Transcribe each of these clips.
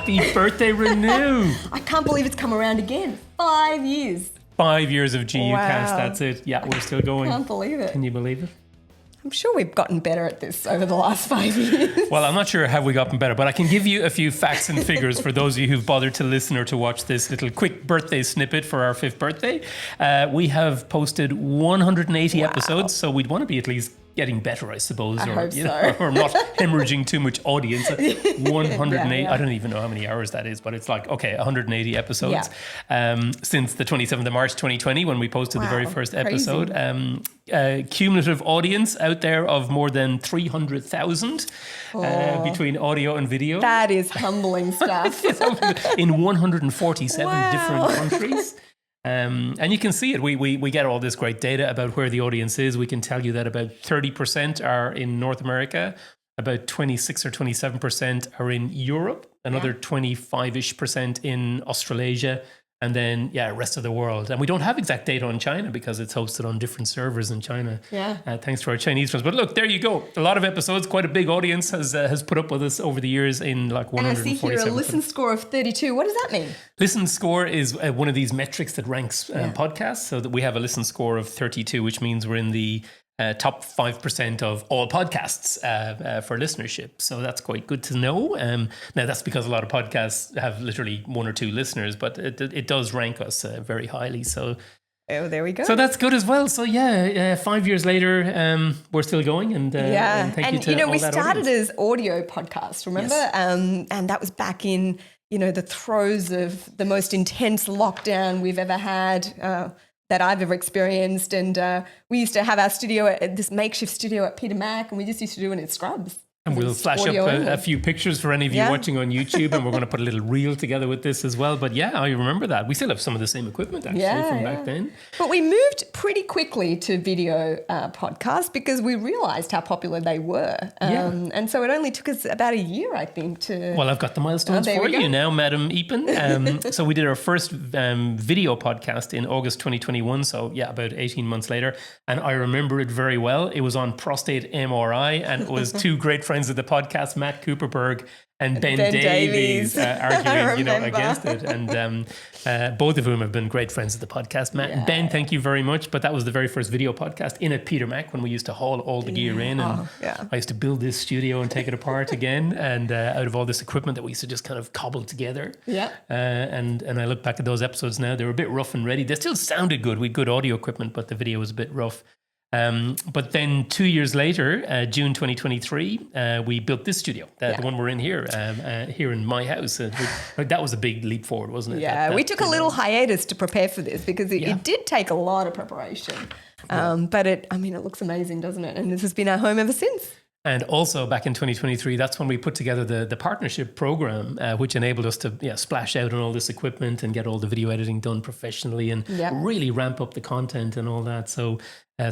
Happy birthday, Renu. I can't believe it's come around again. 5 years. 5 years of GUcast, Wow. that's it. Yeah, we're still going. Can't believe it. Can you believe it? I'm sure we've gotten better at this over the last 5 years. Well, I'm not sure how we gotten better, but I can give you a few facts and figures for those of you who've bothered to listen or to watch this little quick birthday snippet for our 5th birthday. We have posted 180 episodes, so we'd want to be at least getting better, I suppose, I hope or not hemorrhaging too much audience. 180, Yeah. I don't even know how many hours that is, but it's like, okay, 180 episodes since the 27th of March 2020 when we posted the very first episode. Cumulative audience out there of more than 300,000 between audio and video. That is humbling stuff. In 147 different countries. And you can see it. We get all this great data about where the audience is. We can tell you that about 30% are in North America, about 26 or 27% are in Europe, another 25-ish% in Australasia, and then, rest of the world. And we don't have exact data on China because it's hosted on different servers in China. Thanks to our Chinese friends. But look, there you go. A lot of episodes, quite a big audience has put up with us over the years in like 147. And I see here a listen score of 32. What does that mean? Listen score is one of these metrics that ranks podcasts. So that we have a listen score of 32, which means we're in the top 5% of all podcasts for listenership. So that's quite good to know. Now, that's because a lot of podcasts have literally 1 or 2 listeners, but it does rank us very highly. So there we go. So that's good as well. So 5 years later, we're still going. And thank you to all we that started audience. as audio podcasts, remember? Yes. And that was back in, the throes of the most intense lockdown we've ever had. That I've ever experienced. And we used to have our studio, this makeshift studio at Peter Mac, and we just used to do it in Scrubs. And we'll flash up a few pictures for any of you watching on YouTube, and we're going to put a little reel together with this as well. But I remember that. We still have some of the same equipment actually from back then. But we moved pretty quickly to video podcasts because we realised how popular they were. And so it only took us about a year, I think, to... Well, I've got the milestones for you now, Madam Epen. So we did our first video podcast in August 2021, so about 18 months later. And I remember it very well. It was on prostate MRI, and it was 2 great friends of the podcast, Matt Cooperberg and Ben Davies arguing, against it. And both of whom have been great friends of the podcast. Matt and Ben, thank you very much. But that was the very first video podcast in at Peter Mac when we used to haul all the gear in. And I used to build this studio and take it apart again. And out of all this equipment that we used to just kind of cobble together. And I look back at those episodes now, they were a bit rough and ready. They still sounded good. We had good audio equipment, but the video was a bit rough. But then 2 years later, June 2023, we built this studio, the one we're in here, here in my house. That was a big leap forward, wasn't it? Yeah, we took a little hiatus to prepare for this because it did take a lot of preparation. But it looks amazing, doesn't it? And this has been our home ever since. And also back in 2023, that's when we put together the partnership program, which enabled us to splash out on all this equipment and get all the video editing done professionally and really ramp up the content and all that. So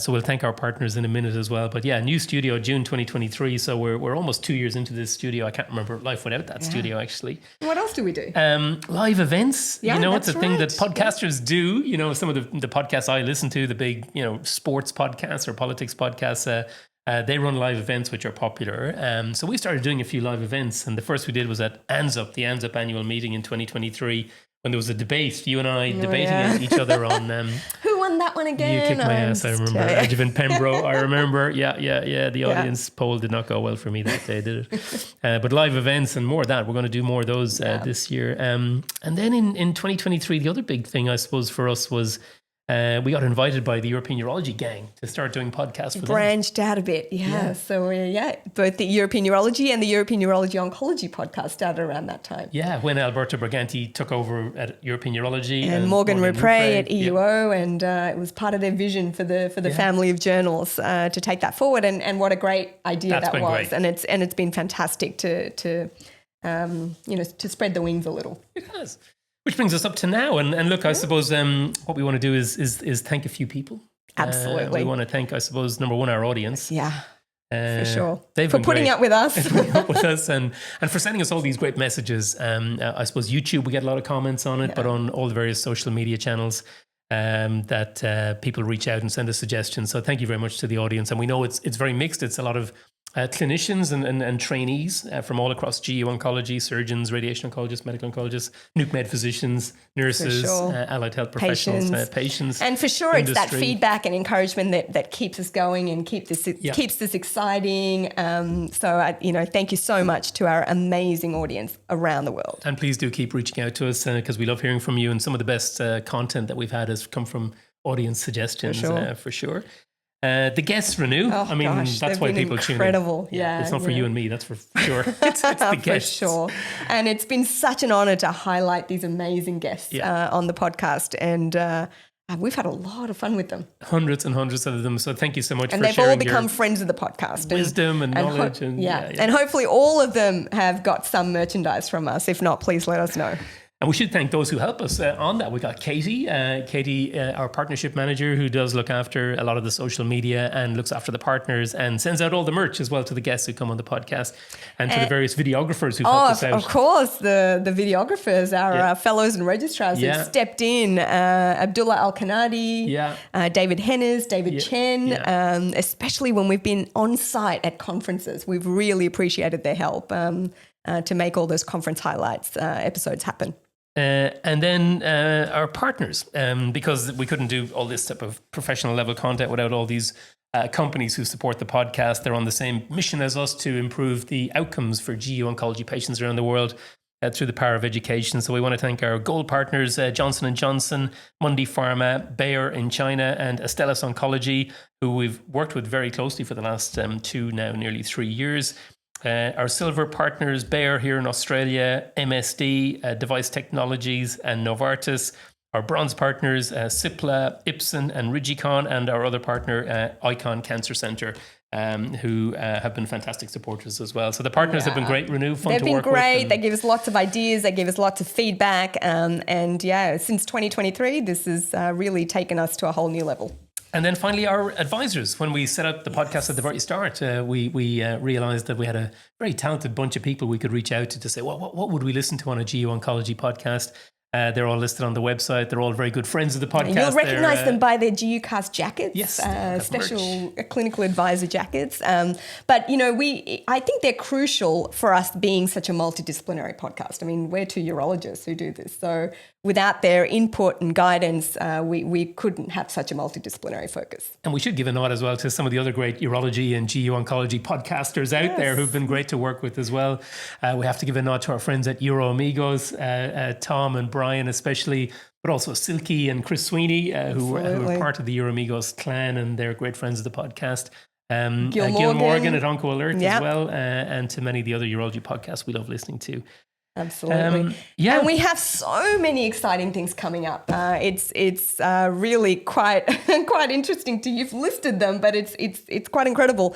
we'll thank our partners in a minute as well. But new studio, June 2023. So we're almost 2 years into this studio. I can't remember life without that studio, actually. What else do we do? Live events. It's a thing that right. podcasters do. Some of the podcasts I listen to, the big, sports podcasts or politics podcasts, they run live events which are popular. So we started doing a few live events. And the first we did was at ANZUP, the ANZUP annual meeting in 2023, when there was a debate, you and I debating each other on... Who won that one again? You kicked my ass, I remember. Edgevin Pembroke, I remember. The audience poll did not go well for me that day, did it? But live events and more of that. We're going to do more of those this year. And then in 2023, the other big thing, I suppose, for us was... we got invited by the European Urology gang to start doing podcasts for them. Branched out a bit, So both the European Urology and the European Urology Oncology podcast started around that time. Yeah, when Alberto Briganti took over at European Urology. And Morgan Rapre at EUO, and it was part of their vision for the family of journals to take that forward. And what a great idea that was. Great. And it's been fantastic to spread the wings a little. It has. Which brings us up to now. And look, I suppose what we want to do is thank a few people. Absolutely. We want to thank, I suppose, number one, our audience. Yeah, for sure. For putting up with us. and for sending us all these great messages. I suppose YouTube, we get a lot of comments on it, but on all the various social media channels that people reach out and send us suggestions. So thank you very much to the audience. And we know it's very mixed. It's a lot of clinicians and trainees from all across GU oncology, surgeons, radiation oncologists, medical oncologists, nuke med physicians, nurses, allied health professionals, patients. And for sure, industry. It's that feedback and encouragement that keeps us going and keeps this exciting. Thank you so much to our amazing audience around the world. And please do keep reaching out to us because we love hearing from you. And some of the best content that we've had has come from audience suggestions, for sure. The guests, Renu. That's why people tune in. Yeah, it's not for you and me, that's for sure. It's the guests. For sure. And it's been such an honor to highlight these amazing guests on the podcast. And we've had a lot of fun with them. Hundreds and hundreds of them. So thank you so much for sharing. And they've all become friends of the podcast. Wisdom and knowledge. And hopefully all of them have got some merchandise from us. If not, please let us know. And we should thank those who help us on that. We got Katie, our partnership manager, who does look after a lot of the social media and looks after the partners and sends out all the merch as well to the guests who come on the podcast and to the various videographers who helped us out. Of course, the videographers, our fellows and registrars who stepped in, Abdullah Al-Kanadi, David Hennes, David Chen, especially when we've been on site at conferences. We've really appreciated their help to make all those conference highlights episodes happen. And then our partners, because we couldn't do all this type of professional level content without all these companies who support the podcast. They're on the same mission as us to improve the outcomes for GU oncology patients around the world through the power of education. So we want to thank our gold partners, Johnson & Johnson, Mundi Pharma, Bayer in China, and Astellas Oncology, who we've worked with very closely for the last nearly 3 years. Our silver partners, Bayer here in Australia, MSD, Device Technologies, and Novartis. Our bronze partners, Cipla, Ipsen, and Rigicon, and our other partner, Icon Cancer Centre, who have been fantastic supporters as well. So the partners have been great, Renu, fun to work with. They've been great. They give us lots of ideas. They give us lots of feedback. Since 2023, this has really taken us to a whole new level. And then finally, our advisors. When we set up the podcast at the very start, we realized that we had a very talented bunch of people we could reach out to say, well, what would we listen to on a GU Oncology podcast? They're all listed on the website. They're all very good friends of the podcast. You'll recognize them by their GUcast jackets, yes, special clinical advisor jackets. But I think they're crucial for us being such a multidisciplinary podcast. I mean, we're two urologists who do this. So without their input and guidance, we couldn't have such a multidisciplinary focus. And we should give a nod as well to some of the other great urology and GU oncology podcasters out there who've been great to work with as well. We have to give a nod to our friends at Euro Amigos, Tom and Brian especially, but also Silky and Chris Sweeney, who are part of the Euro Amigos clan, and they're great friends of the podcast. Gil Morgan at Onco Alert as well, and to many of the other urology podcasts we love listening to. Absolutely. And we have so many exciting things coming up. It's really quite interesting you've listed them, but it's quite incredible.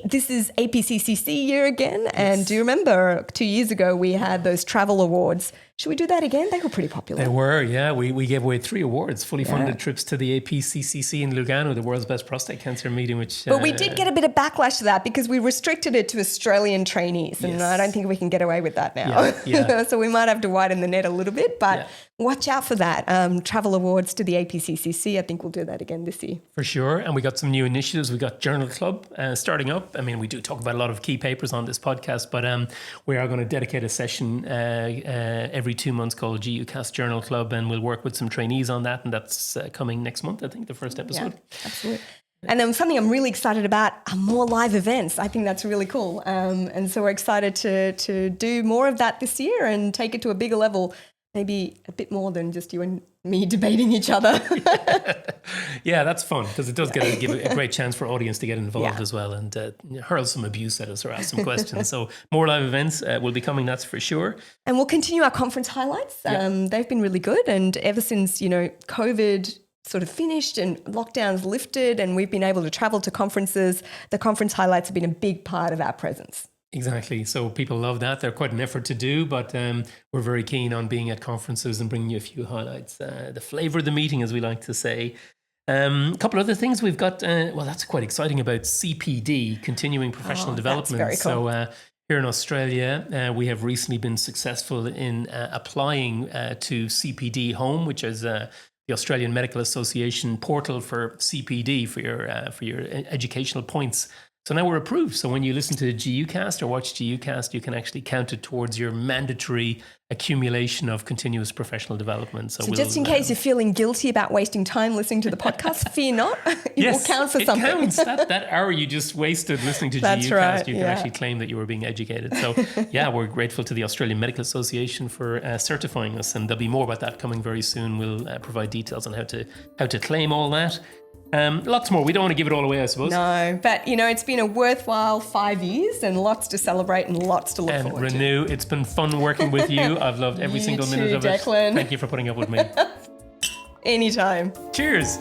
This is APCCC year again. Yes. And do you remember 2 years ago we had those travel awards? Should we do that again? They were pretty popular. They were, yeah. We gave away 3 awards, fully funded trips to the APCCC in Lugano, the world's best prostate cancer meeting. But we did get a bit of backlash to that because we restricted it to Australian trainees. And I don't think we can get away with that now. Yeah. So we might have to widen the net a little bit, but watch out for that. Travel awards to the APCCC. I think we'll do that again this year. For sure. And we got some new initiatives. We got Journal Club starting up. I mean, we do talk about a lot of key papers on this podcast, but we are going to dedicate a session every 2 months called GUcast Journal Club, and we'll work with some trainees on that, and that's coming next month, I think, the first episode. Yeah, absolutely. And then something I'm really excited about are more live events. I think that's really cool. And so we're excited to do more of that this year and take it to a bigger level, maybe a bit more than just you and me debating each other. Yeah, that's fun because it does give a great chance for audience to get involved as well and hurl some abuse at us or ask some questions. So more live events will be coming, that's for sure. And we'll continue our conference highlights. They've been really good. And ever since, COVID sort of finished and lockdowns lifted and we've been able to travel to conferences, the conference highlights have been a big part of our presence. Exactly. So people love that. They're quite an effort to do, but we're very keen on being at conferences and bringing you a few highlights. The flavor of the meeting, as we like to say. A couple of other things we've got. That's quite exciting about CPD, continuing professional development. That's very cool. So here in Australia, we have recently been successful in applying to CPD Home, which is the Australian Medical Association portal for CPD for your educational points. So now we're approved. So when you listen to GUcast or watch GUcast, you can actually count it towards your mandatory accumulation of continuous professional development. So just in case you're feeling guilty about wasting time listening to the podcast, fear not. It will count for something. It counts. That hour you just wasted listening to That's GUcast, right, you can actually claim that you were being educated. So yeah, we're grateful to the Australian Medical Association for certifying us, and there'll be more about that coming very soon. We'll provide details on how to claim all that. Lots more. We don't want to give it all away, I suppose. No, but it's been a worthwhile 5 years and lots to celebrate and lots to look forward to. And Renu, it's been fun working with you. I've loved every single minute of it. Declan. Thank you for putting up with me. Anytime. Cheers.